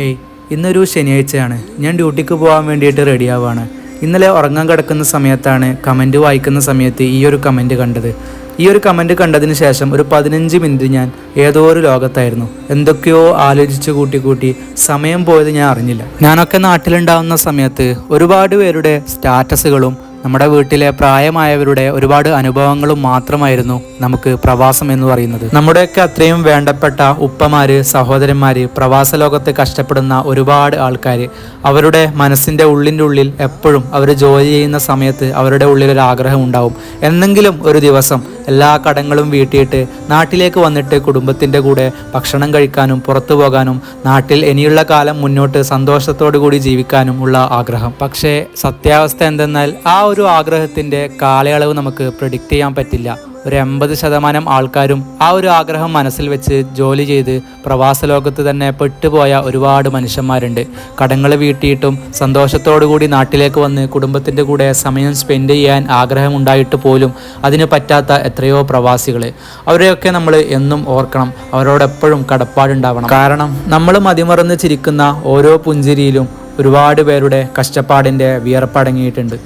Hey, ഇന്നൊരു ശനിയാഴ്ചയാണ്. ഞാൻ ഡ്യൂട്ടിക്ക് പോകാൻ വേണ്ടിയിട്ട് റെഡിയാവാണ്. ഇന്നലെ ഉറങ്ങാൻ കിടക്കുന്ന സമയത്താണ് കമൻറ്റ് വായിക്കുന്ന സമയത്ത് ഈ ഒരു കമൻറ്റ് കണ്ടത്. ഈ ഒരു കമൻറ്റ് കണ്ടതിന് ശേഷം ഒരു 15 മിനിറ്റ് ഞാൻ ഏതോ ഒരു ലോകത്തായിരുന്നു. എന്തൊക്കെയോ ആലോചിച്ച് കൂട്ടി സമയം പോയത് ഞാൻ അറിഞ്ഞില്ല. ഞാനൊക്കെ നാട്ടിലുണ്ടാവുന്ന സമയത്ത് ഒരുപാട് പേരുടെ സ്റ്റാറ്റസുകളും നമ്മുടെ വീട്ടിലെ പ്രായമായവരുടെ ഒരുപാട് അനുഭവങ്ങളും മാത്രമായിരുന്നു നമുക്ക് പ്രവാസം എന്ന് പറയുന്നത്. നമ്മുടെയൊക്കെ അത്രയും വേണ്ടപ്പെട്ട ഉപ്പമാര്, സഹോദരന്മാര്, പ്രവാസ ലോകത്ത് കഷ്ടപ്പെടുന്ന ഒരുപാട് ആൾക്കാർ, അവരുടെ മനസ്സിൻ്റെ ഉള്ളിൽ എപ്പോഴും അവർ ജോലി ചെയ്യുന്ന സമയത്ത് അവരുടെ ഉള്ളിലൊരു ആഗ്രഹം ഉണ്ടാവും. എന്നെങ്കിലും ഒരു ദിവസം എല്ലാ കടങ്ങളും വീട്ടിയിട്ട് നാട്ടിലേക്ക് വന്നിട്ട് കുടുംബത്തിൻ്റെ കൂടെ ഭക്ഷണം കഴിക്കാനും പുറത്തു പോകാനും നാട്ടിൽ ഇനിയുള്ള കാലം മുന്നോട്ട് സന്തോഷത്തോടു കൂടി ജീവിക്കാനും ഉള്ള ആഗ്രഹം. പക്ഷേ സത്യാവസ്ഥ എന്തെന്നാൽ ആ ഒരു ആഗ്രഹത്തിൻ്റെ കാലയളവ് നമുക്ക് പ്രെഡിക്റ്റ് ചെയ്യാൻ പറ്റില്ല. ഒരു 80% ആൾക്കാരും ആ ഒരു ആഗ്രഹം മനസ്സിൽ വെച്ച് ജോലി ചെയ്ത് പ്രവാസ ലോകത്ത് തന്നെ പെട്ടുപോയ ഒരുപാട് മനുഷ്യന്മാരുണ്ട്. കടങ്ങൾ വീട്ടിയിട്ടും സന്തോഷത്തോടു കൂടി നാട്ടിലേക്ക് വന്ന് കുടുംബത്തിൻ്റെ കൂടെ സമയം സ്പെൻഡ് ചെയ്യാൻ ആഗ്രഹമുണ്ടായിട്ട് പോലും അതിന് പറ്റാത്ത എത്രയോ പ്രവാസികൾ. അവരെയൊക്കെ നമ്മൾ എന്നും ഓർക്കണം, അവരോടെപ്പോഴും കടപ്പാടുണ്ടാവണം. കാരണം നമ്മൾ മതിമറന്ന് ചിരിക്കുന്ന ഓരോ പുഞ്ചിരിയിലും ഒരുപാട് പേരുടെ കഷ്ടപ്പാടിൻ്റെ വിയർപ്പടങ്ങിയിട്ടുണ്ട്.